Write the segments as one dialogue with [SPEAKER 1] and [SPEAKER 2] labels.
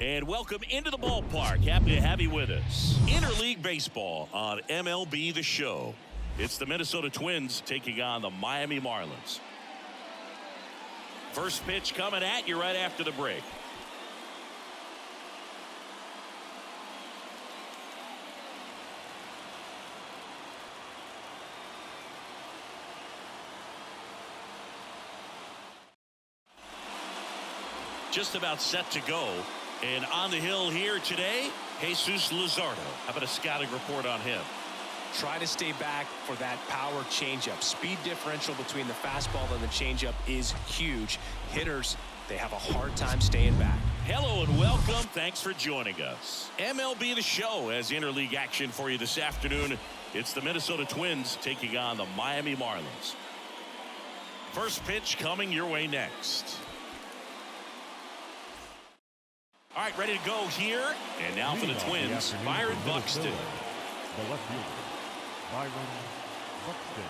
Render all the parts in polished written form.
[SPEAKER 1] And welcome into the ballpark. Happy to have you with us. Interleague Baseball on MLB The Show. It's the Minnesota Twins taking on the Miami Marlins. First pitch coming at you right after the break. Just about set to go. And on the hill here today, Jesus Luzardo. How about a scouting report on him?
[SPEAKER 2] Try to stay back for that power changeup. Speed differential between the fastball and the changeup is huge. Hitters, they have a hard time staying back.
[SPEAKER 1] Hello and welcome. Thanks for joining us. MLB The Show has interleague action for you this afternoon. It's the Minnesota Twins taking on the Miami Marlins. First pitch coming your way next. All right, ready to go here. And now for the Twins, Byron Buxton.
[SPEAKER 3] The left fielder, Byron Buxton.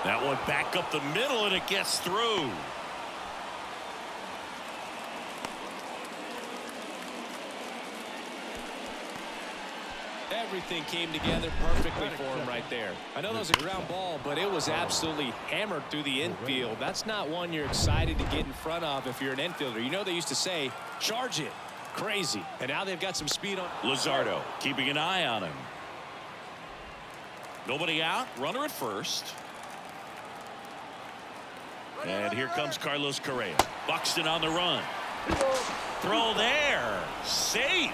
[SPEAKER 1] That one back up the middle, and it gets through.
[SPEAKER 2] Everything came together perfectly for him right there. I know that was a ground ball, but it was absolutely hammered through the infield. That's not one you're excited to get in front of if you're an infielder. You know they used to say, charge it. Crazy. And now they've got some speed on.
[SPEAKER 1] Luzardo keeping an eye on him. Nobody out. Runner at first. And here comes Carlos Correa. Buxton on the run. Throw there. Safe.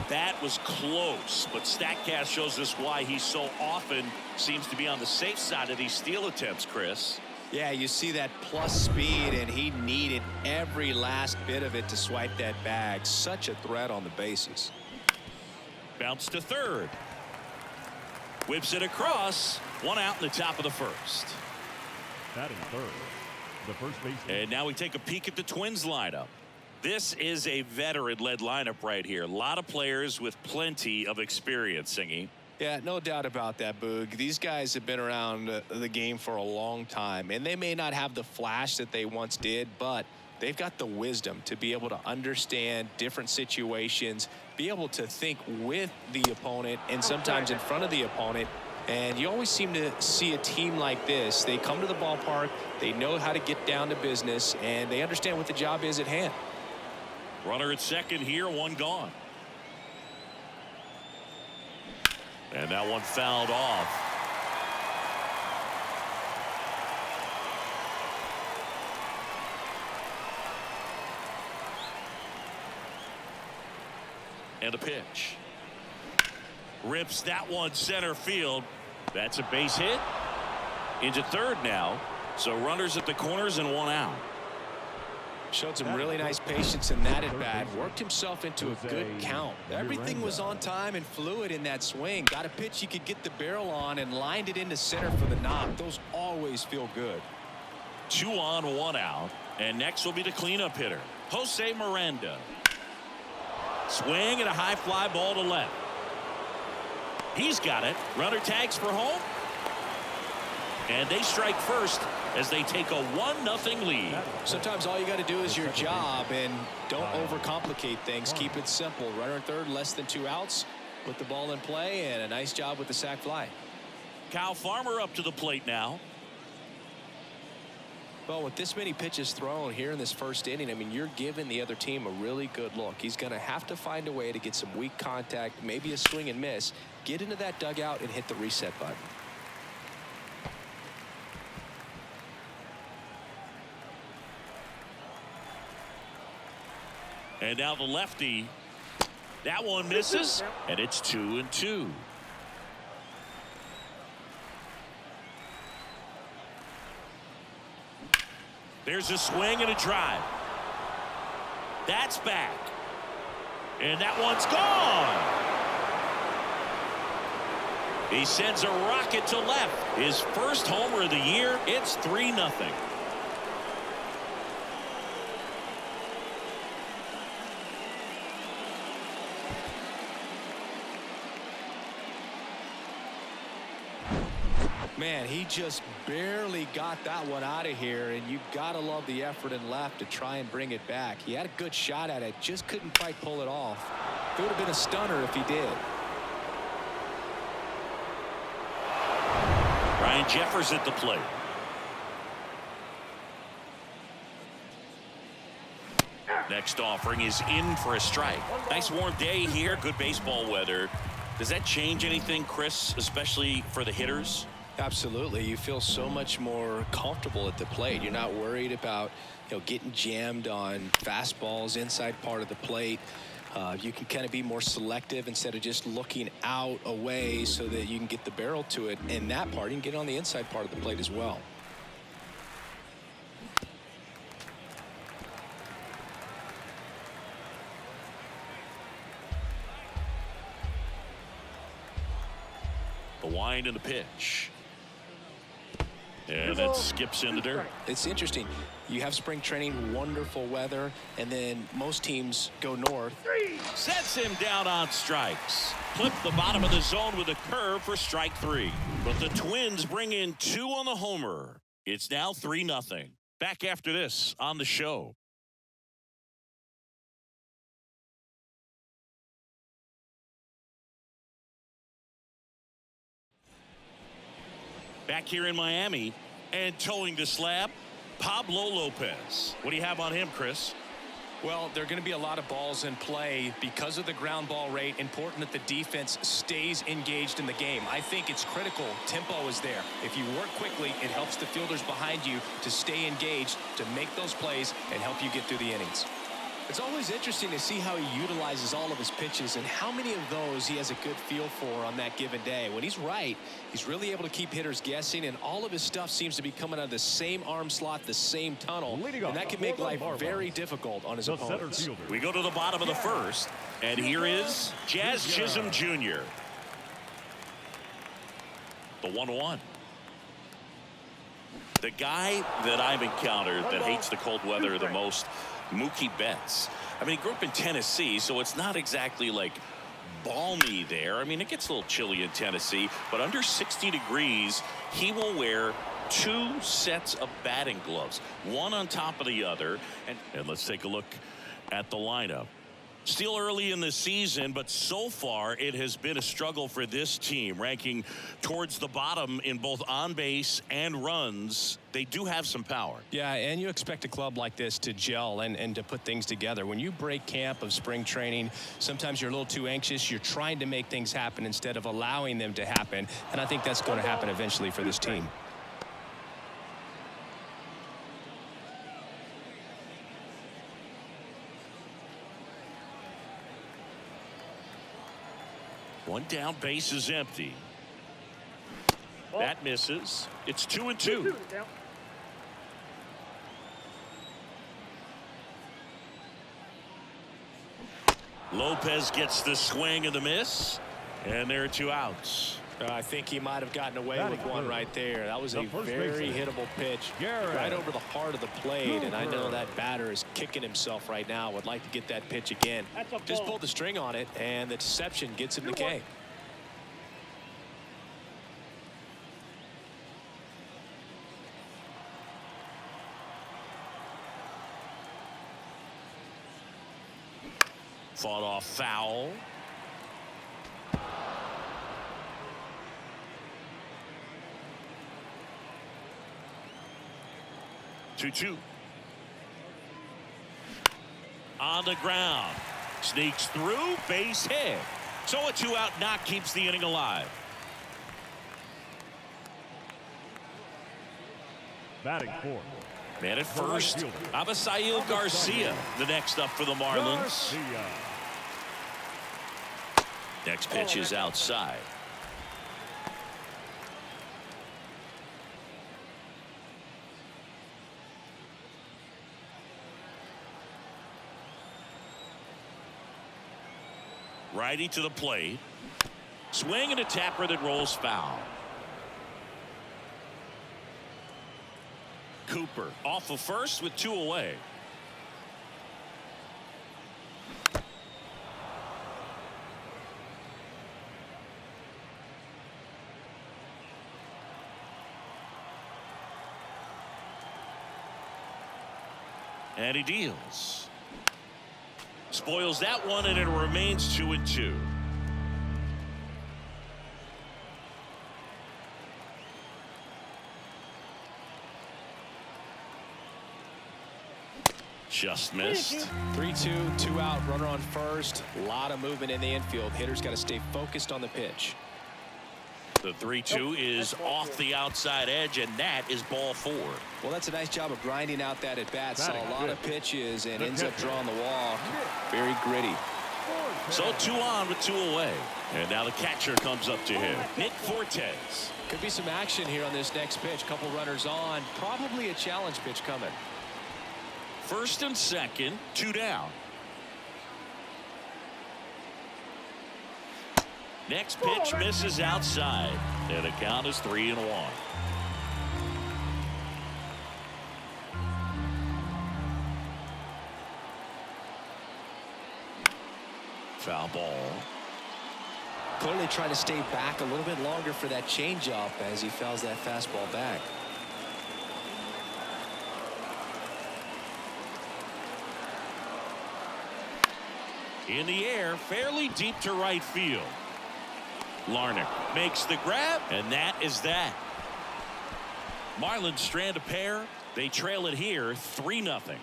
[SPEAKER 1] That was close, but StatCast shows us why he so often seems to be on the safe side of these steal attempts, Chris.
[SPEAKER 2] Yeah, you see that plus speed, and he needed every last bit of it to swipe that bag. Such a threat on the bases.
[SPEAKER 1] Bounce to third. Whips it across. One out in the top of the first.
[SPEAKER 3] Batting third, the first baseman.
[SPEAKER 1] And now we take a peek at the Twins lineup. This is a veteran-led lineup right here. A lot of players with plenty of experience, Singy.
[SPEAKER 2] Yeah, no doubt about that, Boog. These guys have been around the game for a long time, and they may not have the flash that they once did, but they've got the wisdom to be able to understand different situations, be able to think with the opponent and sometimes in front of the opponent. And you always seem to see a team like this. They come to the ballpark, they know how to get down to business, and they understand what the job is at hand.
[SPEAKER 1] Runner at second here, one gone. And that one fouled off. And a pitch. Rips that one center field. That's a base hit. Into third now. So runners at the corners and one out.
[SPEAKER 2] Showed some really nice patience in that at bat. Worked himself into a good count. Everything was on time and fluid in that swing. Got a pitch he could get the barrel on and lined it into center for the knock. Those always feel good.
[SPEAKER 1] 2 on, 1 out. And next will be the cleanup hitter, Jose Miranda. Swing and a high fly ball to left. He's got it. Runner tags for home. And they strike first as they take a 1-0 lead.
[SPEAKER 2] Sometimes all you got to do is your job and don't overcomplicate things. Keep it simple. Runner at third, less than 2 outs. Put the ball in play, and a nice job with the sac fly.
[SPEAKER 1] Kyle Farmer up to the plate now.
[SPEAKER 2] Well, with this many pitches thrown here in this first inning, I mean, you're giving the other team a really good look. He's going to have to find a way to get some weak contact, maybe a swing and miss, get into that dugout and hit the reset button.
[SPEAKER 1] And now the lefty. That one misses, and it's 2-2. There's a swing and a drive. That's back. And that one's gone. He sends a rocket to left. His first homer of the year. It's 3-0.
[SPEAKER 2] Man, he just barely got that one out of here, and you've got to love the effort in left to try and bring it back. He had a good shot at it, just couldn't quite pull it off. It would have been a stunner if he did.
[SPEAKER 1] Ryan Jeffers at the plate. Next offering is in for a strike. Nice warm day here. Good baseball weather. Does that change anything, Chris, especially for the hitters?
[SPEAKER 2] Absolutely. You feel so much more comfortable at the plate. You're not worried about, getting jammed on fastballs inside part of the plate. You can kind of be more selective instead of just looking out away so that you can get the barrel to it. And that part, you can get on the inside part of the plate as well.
[SPEAKER 1] The wind and the pitch. And it skips in the dirt.
[SPEAKER 2] It's interesting. You have spring training, wonderful weather, and then most teams go north.
[SPEAKER 1] Sets him down on strikes. Clip the bottom of the zone with a curve for strike 3. But the Twins bring in 2 on the homer. It's now 3-0. Back after this on the show. Back here in Miami and towing the slab, Pablo Lopez. What do you have on him, Chris?
[SPEAKER 2] Well, there are going to be a lot of balls in play because of the ground ball rate. Important that the defense stays engaged in the game. I think it's critical. Tempo is there. If you work quickly, it helps the fielders behind you to stay engaged, to make those plays, and help you get through the innings. It's always interesting to see how he utilizes all of his pitches and how many of those he has a good feel for on that given day. When he's right, he's really able to keep hitters guessing, and all of his stuff seems to be coming out of the same arm slot, the same tunnel, and that can make life very difficult on his opponents.
[SPEAKER 1] We go to the bottom of the first, and here is Jazz Chisholm Jr. The 1-1. The guy that I've encountered that hates the cold weather the most, Mookie Betts. I mean, he grew up in Tennessee, so it's not exactly like balmy there. I mean, it gets a little chilly in Tennessee, but under 60 degrees, he will wear 2 sets of batting gloves, one on top of the other. And let's take a look at the lineup. Still early in the season, but so far it has been a struggle for this team, ranking towards the bottom in both on base and runs. They do have some power.
[SPEAKER 2] Yeah, and you expect a club like this to gel and to put things together. When you break camp of spring training, sometimes you're a little too anxious. You're trying to make things happen instead of allowing them to happen. And I think that's going to happen eventually for this team.
[SPEAKER 1] One down, base is empty. That misses. It's 2-2. Lopez gets the swing and the miss, and there are 2 outs.
[SPEAKER 2] I think he might have gotten away with one right there. That was a very hittable pitch right over the heart of the plate, and I know that batter is kicking himself right now. Would like to get that pitch again. Just pulled the string on it, and the deception gets him the K.
[SPEAKER 1] Fought off foul. Two. On the ground. Sneaks through, base hit. So a 2-out knock keeps the inning alive.
[SPEAKER 3] Batting fourth.
[SPEAKER 1] Man at first, Avisail Garcia, the next up for the Marlins. Next pitch is outside. Righty to the plate. Swing and a tapper that rolls foul. Cooper off of first with 2 away. And he deals. Spoils that one, and it remains 2-2. Just missed.
[SPEAKER 2] 3-2, 2 out, runner on first. A lot of movement in the infield. Hitter's got to stay focused on the pitch.
[SPEAKER 1] The 3-2 is off the outside edge, and that is ball 4.
[SPEAKER 2] Well, that's a nice job of grinding out that at bat. Saw a lot of pitches and ends up drawing the walk. Very gritty.
[SPEAKER 1] So 2 on with 2 away. And now the catcher comes up to him. Nick Fortes.
[SPEAKER 2] Could be some action here on this next pitch. Couple runners on. Probably a challenge pitch coming.
[SPEAKER 1] First and second, 2 down. Next pitch misses outside, and the count is 3-1. Foul ball.
[SPEAKER 2] Clearly trying to stay back a little bit longer for that changeup as he fouls that fastball back.
[SPEAKER 1] In the air, fairly deep to right field. Larnach makes the grab, and that is that. Marlins strand a pair. They trail it here 3-0.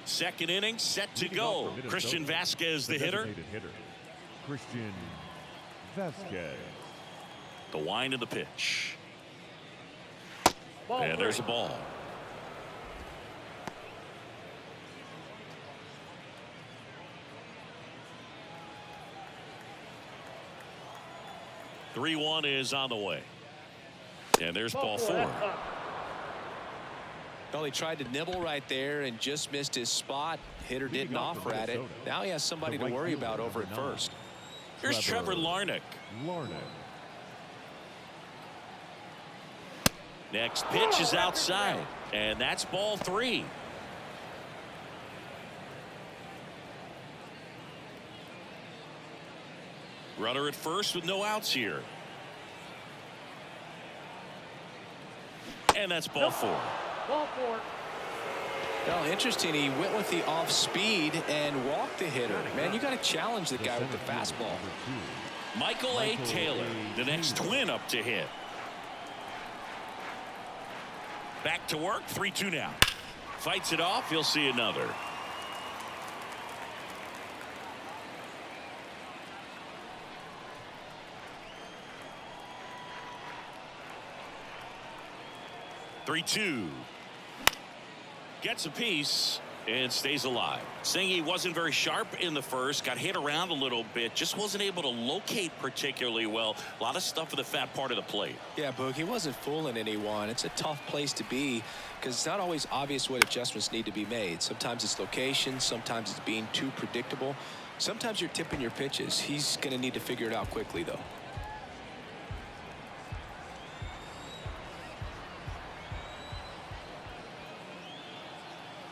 [SPEAKER 1] Second inning set to go. Christian Vasquez, the hitter.
[SPEAKER 3] Christian Vasquez.
[SPEAKER 1] The wind of the pitch. And there's a ball. Three-1 is on the way. And there's ball 4.
[SPEAKER 2] Well, he tried to nibble right there and just missed his spot. Hitter didn't offer at it. Now he has somebody to worry about over at first.
[SPEAKER 1] Here's Trevor Larnach. Next pitch is outside, and that's ball 3. Runner at first with no outs here. And that's ball 4.
[SPEAKER 4] Ball 4.
[SPEAKER 2] Well, interesting. He went with the off speed and walked the hitter. Man, you got to challenge the guy with the fastball.
[SPEAKER 1] Michael A. Taylor, the next twin up to hit. Back to work, 3-2 now. Fights it off, he'll see another. Three-two. Gets a piece and stays alive. Saying he wasn't very sharp in the first, got hit around a little bit, just wasn't able to locate particularly well. A lot of stuff in the fat part of the plate.
[SPEAKER 2] Yeah, Boog, he wasn't fooling anyone. It's a tough place to be because it's not always obvious what adjustments need to be made. Sometimes it's location, sometimes it's being too predictable. Sometimes you're tipping your pitches. He's going to need to figure it out quickly, though.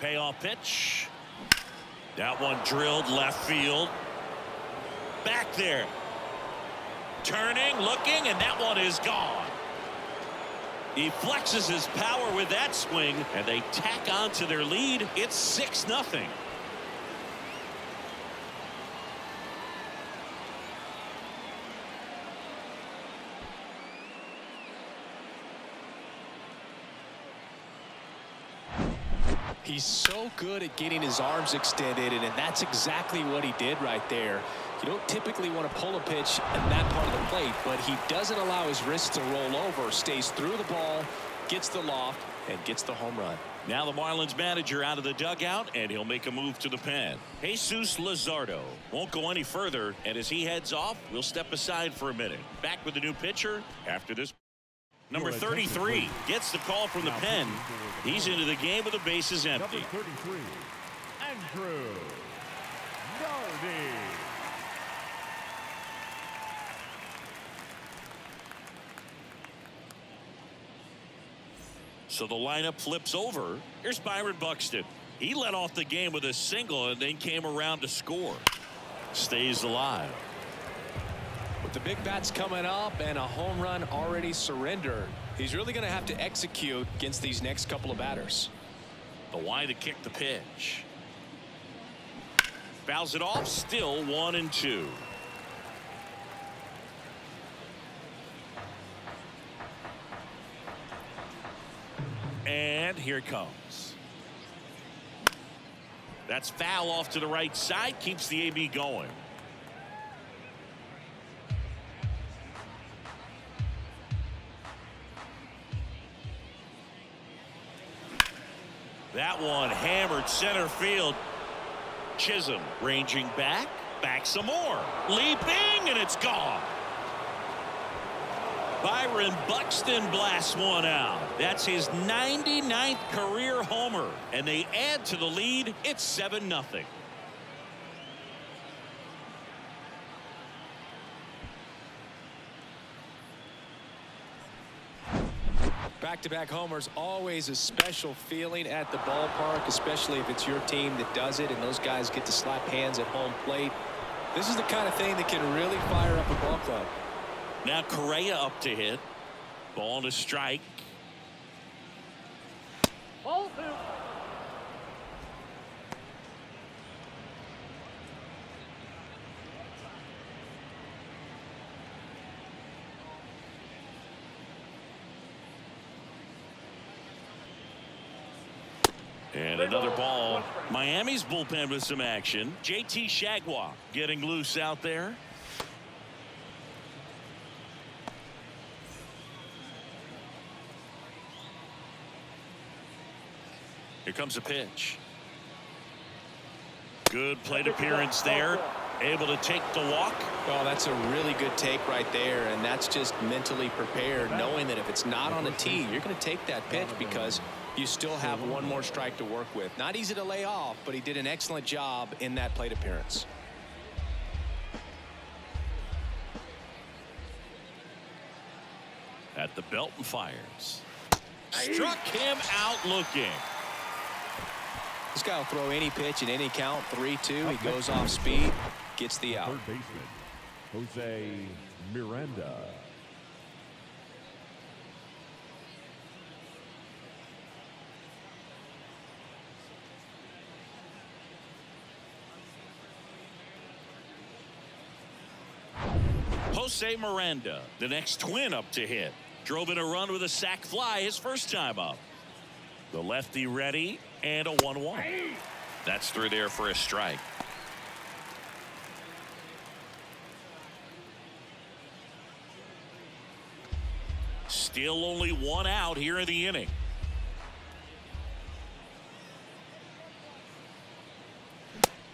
[SPEAKER 1] Payoff pitch. That one drilled left field. Back there. Turning, looking, and that one is gone. He flexes his power with that swing, and they tack on to their lead. It's 6-0.
[SPEAKER 2] He's so good at getting his arms extended, and that's exactly what he did right there. You don't typically want to pull a pitch in that part of the plate, but he doesn't allow his wrists to roll over, stays through the ball, gets the loft, and gets the home run.
[SPEAKER 1] Now the Marlins manager out of the dugout, and he'll make a move to the pen. Jesus Luzardo won't go any further, and as he heads off, we'll step aside for a minute. Back with the new pitcher after this. Number 33 gets the call from the pen. He's into the game with the bases empty.
[SPEAKER 3] Number 33, Andrew Nardi.
[SPEAKER 1] So the lineup flips over. Here's Byron Buxton. He led off the game with a single and then came around to score. Stays alive.
[SPEAKER 2] The big bat's coming up and a home run already surrendered. He's really going to have to execute against these next couple of batters.
[SPEAKER 1] The wide to kick the pitch. Fouls it off. Still 1-2. And here it comes. That's foul off to the right side. Keeps the AB going. That one hammered center field. Chisholm ranging back some more. Leaping, and it's gone. Byron Buxton blasts one out. That's his 99th career homer, and they add to the lead. It's 7-0.
[SPEAKER 2] Back-to-back homers, always a special feeling at the ballpark, especially if it's your team that does it and those guys get to slap hands at home plate. This is the kind of thing that can really fire up a ball club.
[SPEAKER 1] Now Correa up to hit. Ball to strike.
[SPEAKER 4] Ball 2.
[SPEAKER 1] And another ball. Miami's bullpen with some action. JT Shagwa getting loose out there. Here comes a pitch. Good plate appearance there. Able to take the walk.
[SPEAKER 2] Oh, that's a really good take right there, and that's just mentally prepared, knowing that if it's not on the tee, you're going to take that pitch because you still have one more strike to work with. Not easy to lay off, but he did an excellent job in that plate appearance.
[SPEAKER 1] At the belt and fires. Struck him out looking.
[SPEAKER 2] This guy will throw any pitch in any count. 3-2. He goes off speed, gets the out.
[SPEAKER 3] Third baseman, Jose Miranda.
[SPEAKER 1] Jose Miranda, the next twin up to hit. Drove in a run with a sac fly his first time up. The lefty ready, and a 1-1. That's through there for a strike. Still only one out here in the inning.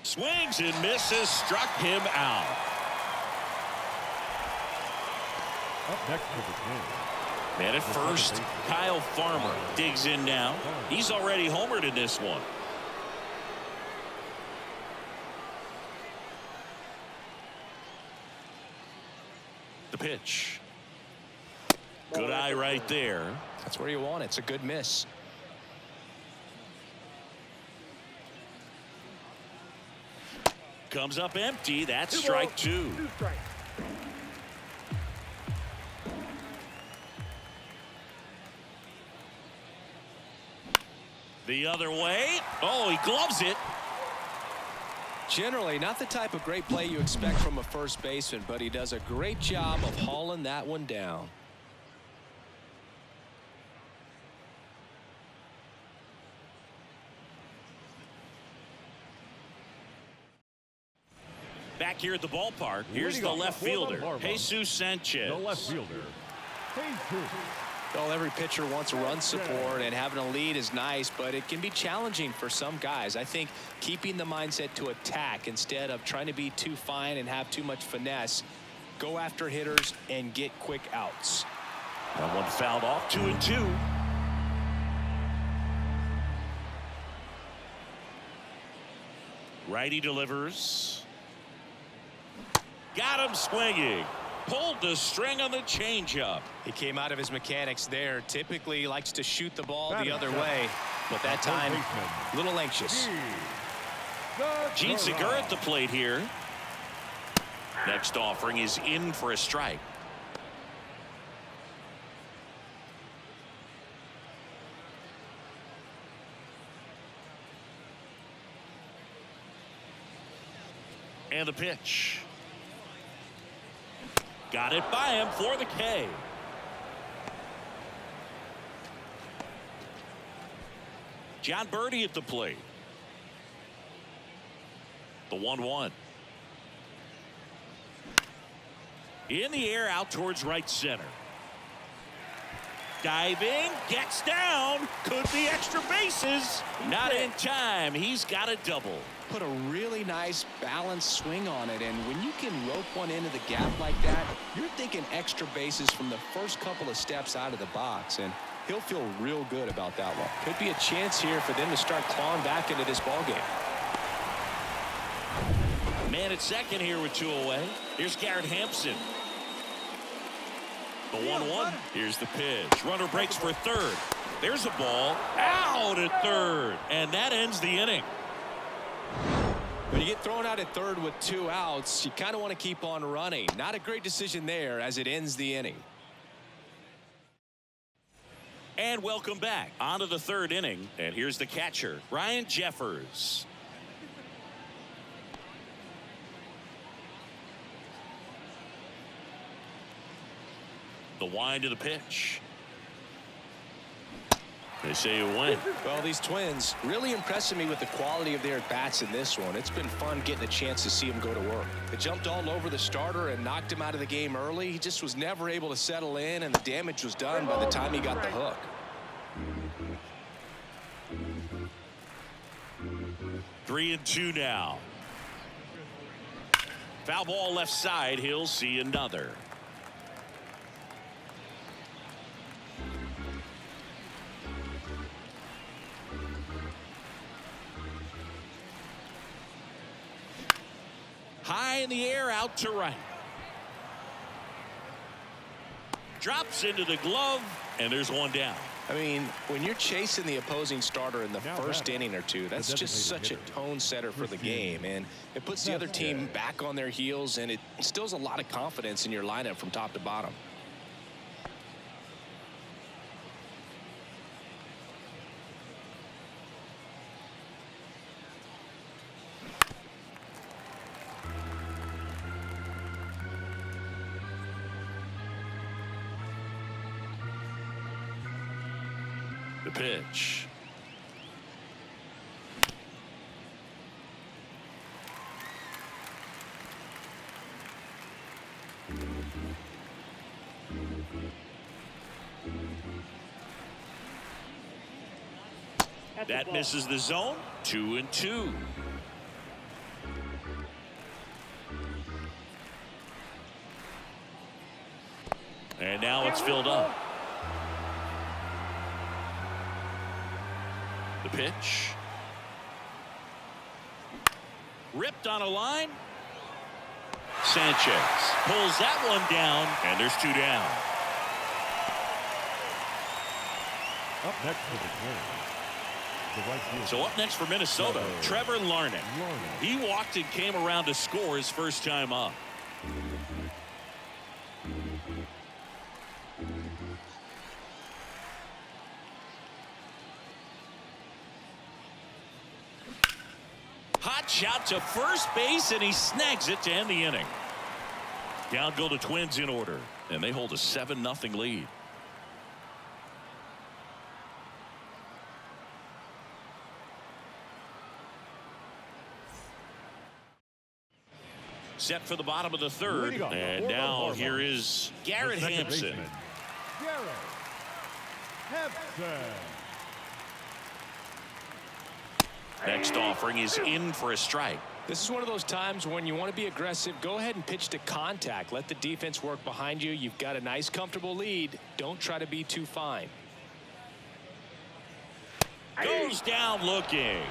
[SPEAKER 1] Swings and misses, struck him out.
[SPEAKER 3] Up next for the Twins.
[SPEAKER 1] Man at first, Kyle Farmer digs in now. He's already homered in this one. The pitch. Good eye right there.
[SPEAKER 2] That's where you want it. It's a good miss.
[SPEAKER 1] Comes up empty. That's strike 2.
[SPEAKER 4] 2 strikes.
[SPEAKER 1] The other way. Oh, he gloves it.
[SPEAKER 2] Generally, not the type of great play you expect from a first baseman, but he does a great job of hauling that one down.
[SPEAKER 1] Back here at the ballpark, here's the left fielder, Jesus Sanchez.
[SPEAKER 3] The left fielder, Jesus.
[SPEAKER 2] Well, every pitcher wants run support, and having a lead is nice, but it can be challenging for some guys. I think keeping the mindset to attack instead of trying to be too fine and have too much finesse, go after hitters and get quick outs.
[SPEAKER 1] That one fouled off. 2-2. Righty delivers. Got him swinging. Pulled the string on the changeup.
[SPEAKER 2] He came out of his mechanics there. Typically likes to shoot the ball the other way, but that time a little anxious.
[SPEAKER 1] Gene Segura at the plate here. Next offering is in for a strike. And the pitch. Got it by him for the K. John Birdie at the plate. The 1-1. In the air out towards right center. Diving, gets down, could be extra bases. Not in time. He's got a double.
[SPEAKER 2] Put a really nice balanced swing on it, and when you can rope one into the gap like that, you're thinking extra bases from the first couple of steps out of the box, and he'll feel real good about that one. Could be a chance here for them to start clawing back into this ball game.
[SPEAKER 1] Man at second here with 2 away. Here's Garrett Hampson. The 1-1. Here's the pitch. Runner breaks for third. There's a ball out at third, and that ends the inning.
[SPEAKER 2] When you get thrown out at third with 2 outs, you kind of want to keep on running. Not a great decision there as it ends the inning.
[SPEAKER 1] And welcome back onto the 3rd inning. And here's the catcher, Ryan Jeffers. The wind of the pitch. They say you win.
[SPEAKER 2] Well, these Twins really impressing me with the quality of their at-bats in this one. It's been fun getting a chance to see them go to work. They jumped all over the starter and knocked him out of the game early. He just was never able to settle in, and the damage was done by the time he got the hook.
[SPEAKER 1] 3-2 now. Foul ball left side. He'll see another. High in the air out to right. Drops into the glove, and there's one down.
[SPEAKER 2] I mean, when you're chasing the opposing starter in the first inning or two, that's just such a tone setter for the game, and it puts the other team back on their heels, and it instills a lot of confidence in your lineup from top to bottom.
[SPEAKER 1] The pitch. That misses the zone. 2-2. And now it's filled up. The pitch. Ripped on a line. Sanchez pulls that one down, and there's 2 down.
[SPEAKER 3] Up next for the Twins, the right fielder.
[SPEAKER 1] So up next for Minnesota, Trevor Larnach. He walked and came around to score his first time up. Hot shot to first base, and he snags it to end the inning. Down go the Twins in order, and they hold a 7-0 lead. Set for the bottom of the 3rd, and now here is Garrett Hampson.
[SPEAKER 3] Garrett Hampson.
[SPEAKER 1] Next offering is in for a strike.
[SPEAKER 2] This is one of those times when you want to be aggressive. Go ahead and pitch to contact. Let the defense work behind you. You've got a nice, comfortable lead. Don't try to be too fine.
[SPEAKER 1] Goes down looking.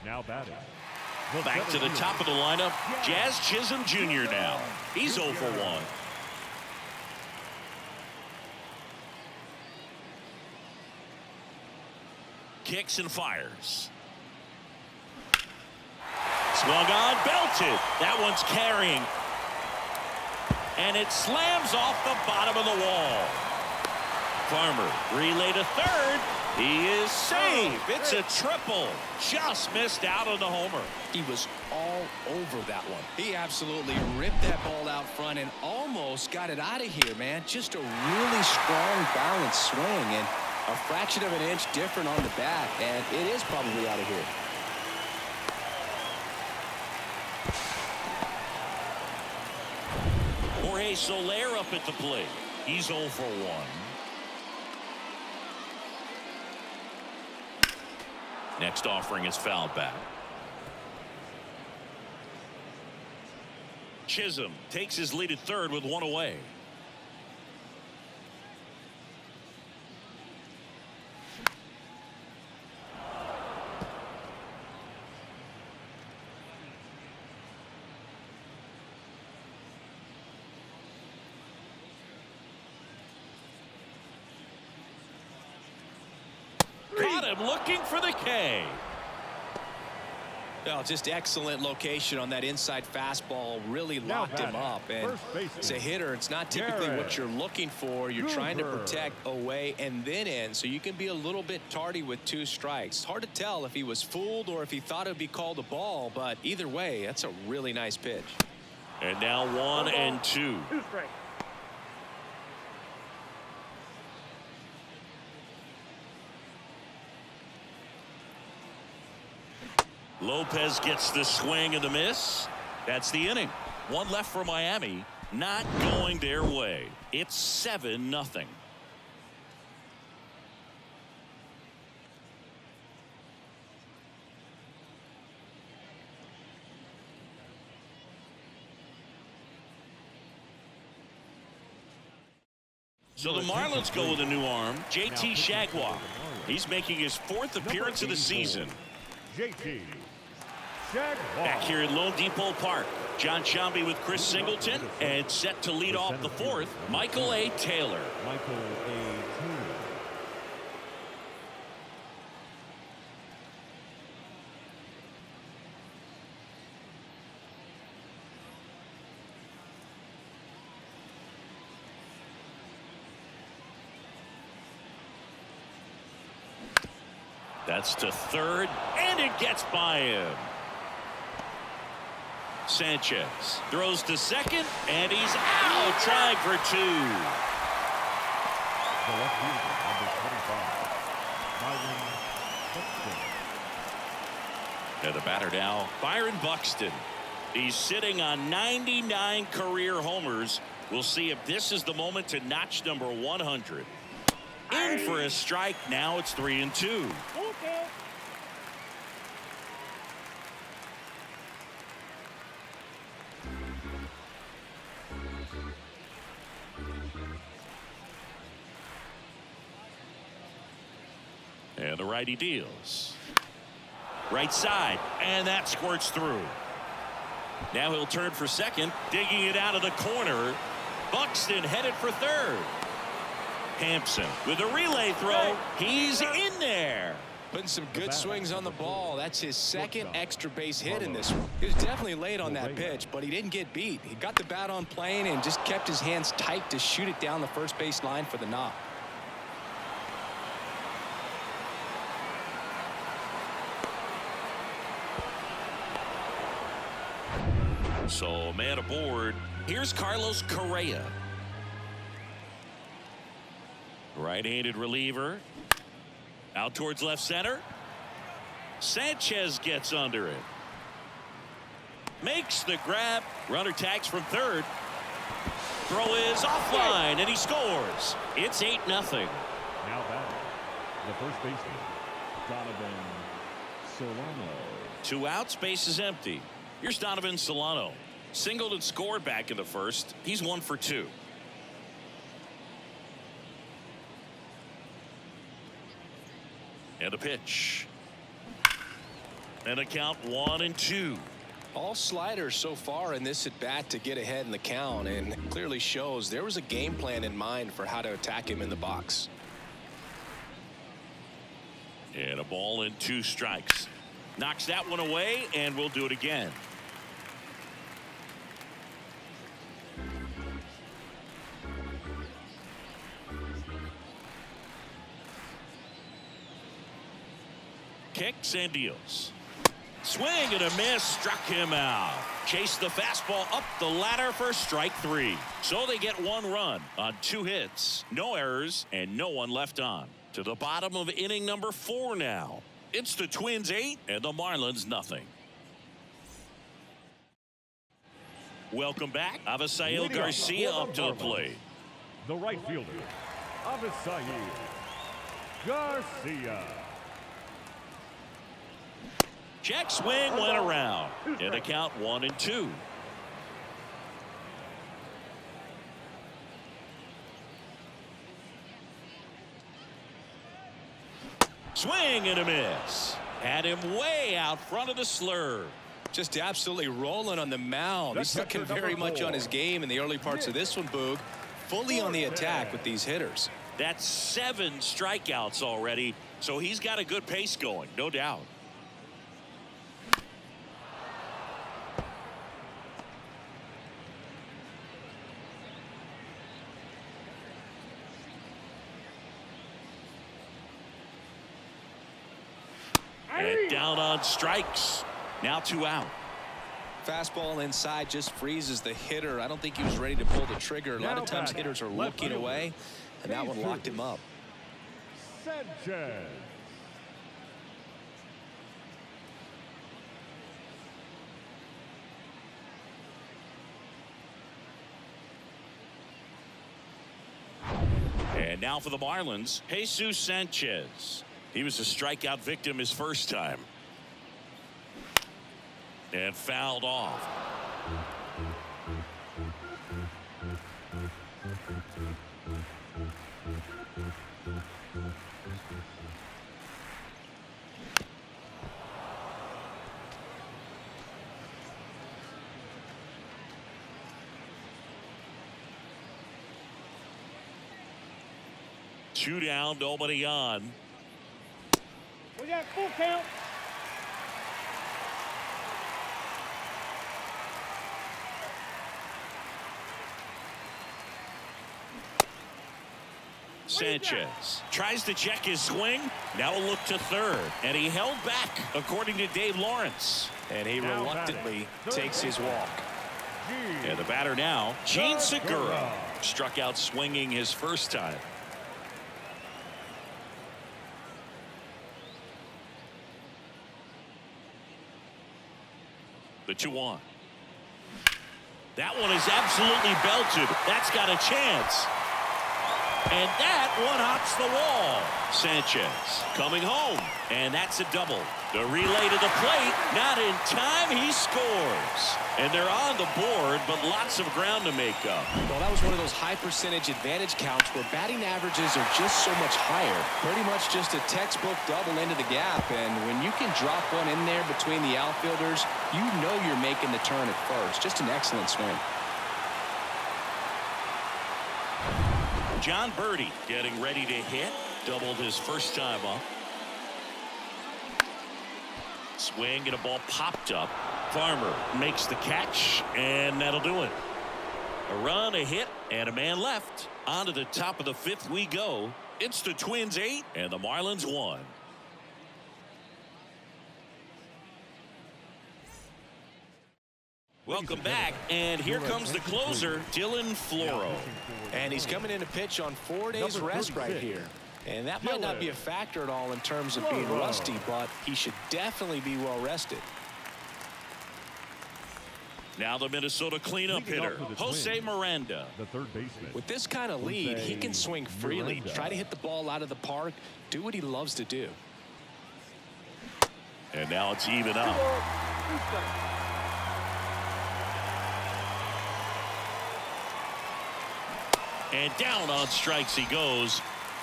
[SPEAKER 3] Now batting.
[SPEAKER 1] Back to the top of the lineup, Jazz Chisholm Jr. now. He's 0 for 1. Kicks and fires. Swung on, belted. That one's carrying. And it slams off the bottom of the wall. Farmer relay to third. He is safe. It's a triple. Just missed out on the homer.
[SPEAKER 2] He was all over that one. He absolutely ripped that ball out front and almost got it out of here, man. Just a really strong, balanced swing, and a fraction of an inch different on the bat, and it is probably out of here.
[SPEAKER 1] Jorge Soler up at the plate. He's 0 for 1. Next offering is fouled back. Chisholm takes his lead at third with one away. Caught him looking for the K.
[SPEAKER 2] Well, just excellent location on that inside fastball. Really locked him up. And as a hitter, it's not typically what you're looking for. You're trying to protect away and then in, so you can be a little bit tardy with 2 strikes. It's hard to tell if he was fooled or if he thought it would be called a ball, but either way, that's a really nice pitch.
[SPEAKER 1] And now 1 and 2.
[SPEAKER 4] 2 strikes.
[SPEAKER 1] Lopez gets the swing and the miss. That's the inning. 1 left for Miami. Not going their way. It's 7-0. So the Marlins go with a new arm, JT Jaguar. He's making his 4th appearance of the season.
[SPEAKER 3] JT Jaguar.
[SPEAKER 1] Back here at Lone Depot Park, John Sciambi with Chris Singleton, and set to lead off the 4th, Michael A. Taylor.
[SPEAKER 3] Michael A. Taylor.
[SPEAKER 1] That's to third, and it gets by him. Sanchez throws to second, and he's out, trying for 2.
[SPEAKER 3] The left fielder, number 25, Byron Buxton.
[SPEAKER 1] And the batter now, Byron Buxton. He's sitting on 99 career homers. We'll see if this is the moment to notch number 100. In for a strike. Now it's 3 and 2.
[SPEAKER 4] Okay.
[SPEAKER 1] And the righty deals. Right side, and that squirts through. Now he'll turn for second, digging it out of the corner. Buxton headed for third. Hampson with a relay throw. He's in there.
[SPEAKER 2] Putting some good swings on the ball. That's his 2nd extra base hit in this one. He was definitely late on that pitch, but he didn't get beat. He got the bat on plane and just kept his hands tight to shoot it down the first base line for the knock.
[SPEAKER 1] So man aboard. Here's Carlos Correa. Right-handed reliever. Out towards left center. Sanchez gets under it. Makes the grab. Runner tags from third. Throw is offline, and he scores. It's 8-0.
[SPEAKER 3] Now batting, the first baseman, Donovan Solano.
[SPEAKER 1] 2 outs, base is empty. Here's Donovan Solano. Singled and scored back in the first. He's 1 for 2. And a pitch. And a count 1 and 2.
[SPEAKER 2] All sliders so far in this at bat to get ahead in the count, and clearly shows there was a game plan in mind for how to attack him in the box.
[SPEAKER 1] And a ball and 2 strikes. Knocks that one away, and we'll do it again. Kicks and deals. Swing and a miss, struck him out. Chased the fastball up the ladder for strike 3. So they get 1 run on 2 hits, no errors, and no one left on. To the bottom of inning number 4 now. It's the Twins 8 and the Marlins nothing. Welcome back. Avisail Garcia up to the plate.
[SPEAKER 3] The right fielder, Avisail Garcia.
[SPEAKER 1] Check swing went around. And the count 1-2. Swing and a miss. Had him way out front of the slur.
[SPEAKER 2] Just absolutely rolling on the mound. He's looking very much on his game in the early parts of this one, Boog. Fully on the attack with these hitters.
[SPEAKER 1] That's 7 strikeouts already, so he's got a good pace going, no doubt. And down on strikes. Now 2 out.
[SPEAKER 2] Fastball inside just freezes the hitter. I don't think he was ready to pull the trigger. A lot of times hitters are looking away, and that one locked him up.
[SPEAKER 3] Sanchez.
[SPEAKER 1] And now for the Marlins, Jesus Sanchez. He was a strikeout victim his first time. And fouled off. Two down, nobody on.
[SPEAKER 4] We got full count.
[SPEAKER 1] Sanchez tries to check his swing. Now a look to third, and he held back according to Dave Lawrence.
[SPEAKER 2] And he reluctantly takes his walk.
[SPEAKER 1] And the batter now, Gene Segura, struck out swinging his first time. The 2-1. That one is absolutely belted. That's got a chance. And that one hops the wall. Sanchez coming home. And that's a double. The relay to the plate. Not in time. He scores. And they're on the board, but lots of ground to make up.
[SPEAKER 2] Well, that was one of those high percentage advantage counts where batting averages are just so much higher. Pretty much just a textbook double into the gap. And when you can drop one in there between the outfielders, you know you're making the turn at first. Just an excellent swing.
[SPEAKER 1] John Birdie getting ready to hit. Doubled his first time up. Swing and a ball popped up. Farmer makes the catch, and that'll do it. A run, a hit, and a man left. On to the top of the 5th we go. It's the Twins 8 and the Marlins 1. Welcome back, and here comes the closer, Dylan Floro.
[SPEAKER 2] And he's coming in to pitch on 4 days rest right here. And that might not be a factor at all in terms of being rusty, but he should definitely be well rested.
[SPEAKER 1] Now the Minnesota cleanup hitter, Jose Miranda.
[SPEAKER 3] The third baseman.
[SPEAKER 2] With this kind of lead, he can swing freely, try to hit the ball out of the park, do what he loves to do.
[SPEAKER 1] And now it's even up. And down on strikes he goes.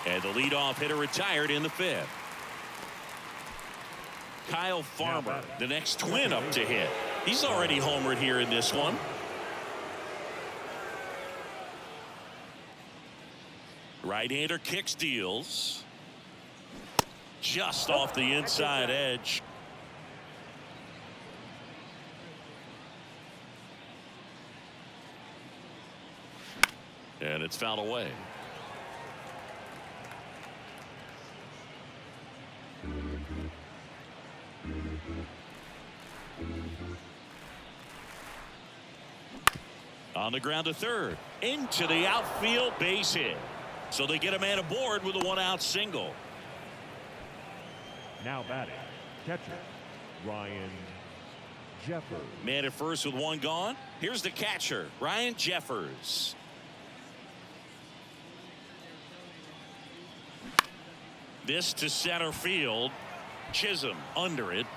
[SPEAKER 1] And the leadoff hitter retired in the 5th. Kyle Farmer, the next Twin up to hit. He's already homered here in this one. Right-hander kicks, deals. Just off the inside edge. And it's fouled away. On the ground to third. Into the outfield, base hit. So they get a man aboard with a one-out single.
[SPEAKER 3] Now batting, catcher, Ryan Jeffers.
[SPEAKER 1] Man at first with one gone. Here's the catcher, Ryan Jeffers. This to center field. Chisholm under it.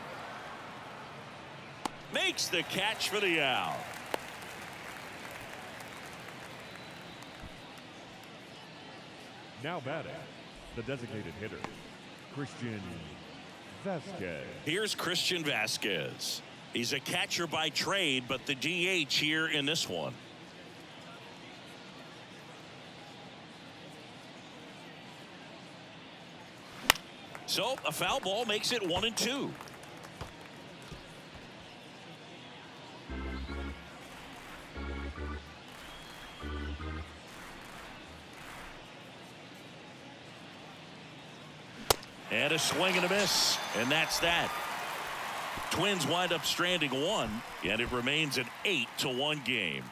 [SPEAKER 1] Makes the catch for the out.
[SPEAKER 3] Now batting, the designated hitter, Christian Vasquez.
[SPEAKER 1] Here's Christian Vasquez. He's a catcher by trade, but the DH here in this one. So a foul ball makes it 1-2. And a swing and a miss, and that's that. Twins wind up stranding one, and it remains an 8-1 game.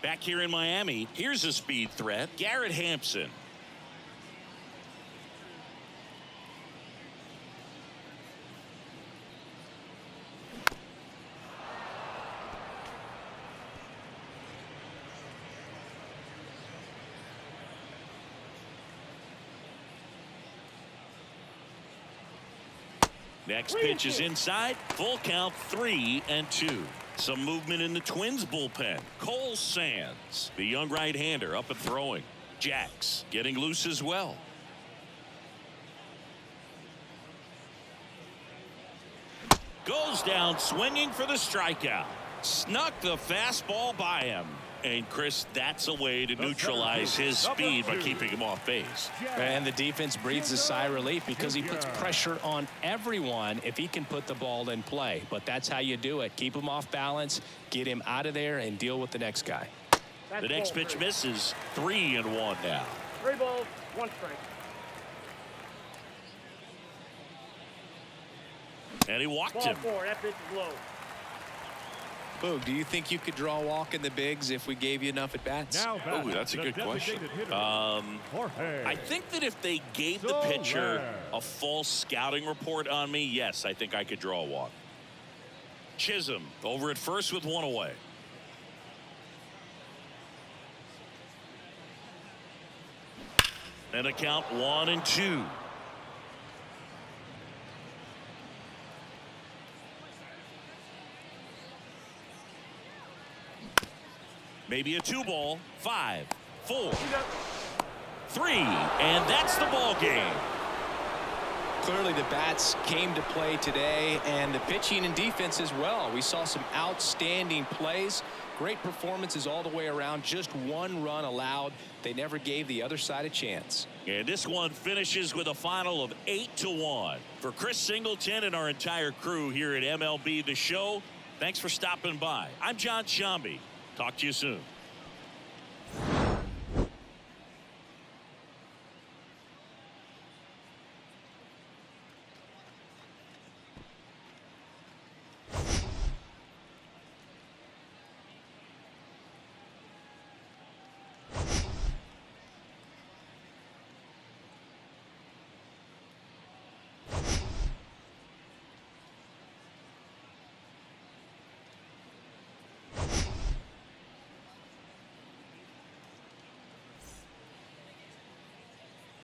[SPEAKER 1] Back here in Miami, here's a speed threat, Garrett Hampson. Next pitch is inside. Full count, 3-2. Some movement in the Twins bullpen. Cole Sands, the young right-hander, up and throwing. Jacks getting loose as well. Goes down swinging for the strikeout. Snuck the fastball by him. And Chris, that's a way to neutralize his speed by keeping him off base.
[SPEAKER 2] And the defense breathes a sigh of relief because he puts pressure on everyone if he can put the ball in play. But that's how you do it. Keep him off balance, get him out of there, and deal with the next guy.
[SPEAKER 1] The next pitch misses. 3-1 now.
[SPEAKER 4] 3 balls, 1 strike.
[SPEAKER 1] And he walked
[SPEAKER 4] Ball
[SPEAKER 1] him.
[SPEAKER 4] 4. That pitch is low.
[SPEAKER 2] Boog, do you think you could draw a walk in the bigs if we gave you enough at bats?
[SPEAKER 3] Now batting,
[SPEAKER 1] Oh, that's a
[SPEAKER 3] the
[SPEAKER 1] good question.
[SPEAKER 3] designated hitter, Jorge
[SPEAKER 1] I think that if they gave the pitcher a false scouting report on me, yes, I think I could draw a walk. Chisholm over at first with one away. And a count 1-2. Maybe a 2-ball. 5, 4, 3, and that's the ball game.
[SPEAKER 2] Clearly the bats came to play today, and the pitching and defense as well. We saw some outstanding plays, great performances all the way around. Just 1 run allowed. They never gave the other side a chance.
[SPEAKER 1] And this one finishes with a final of 8-1. For Chris Singleton and our entire crew here at MLB The Show, thanks for stopping by. I'm John Shambi. Talk to you soon.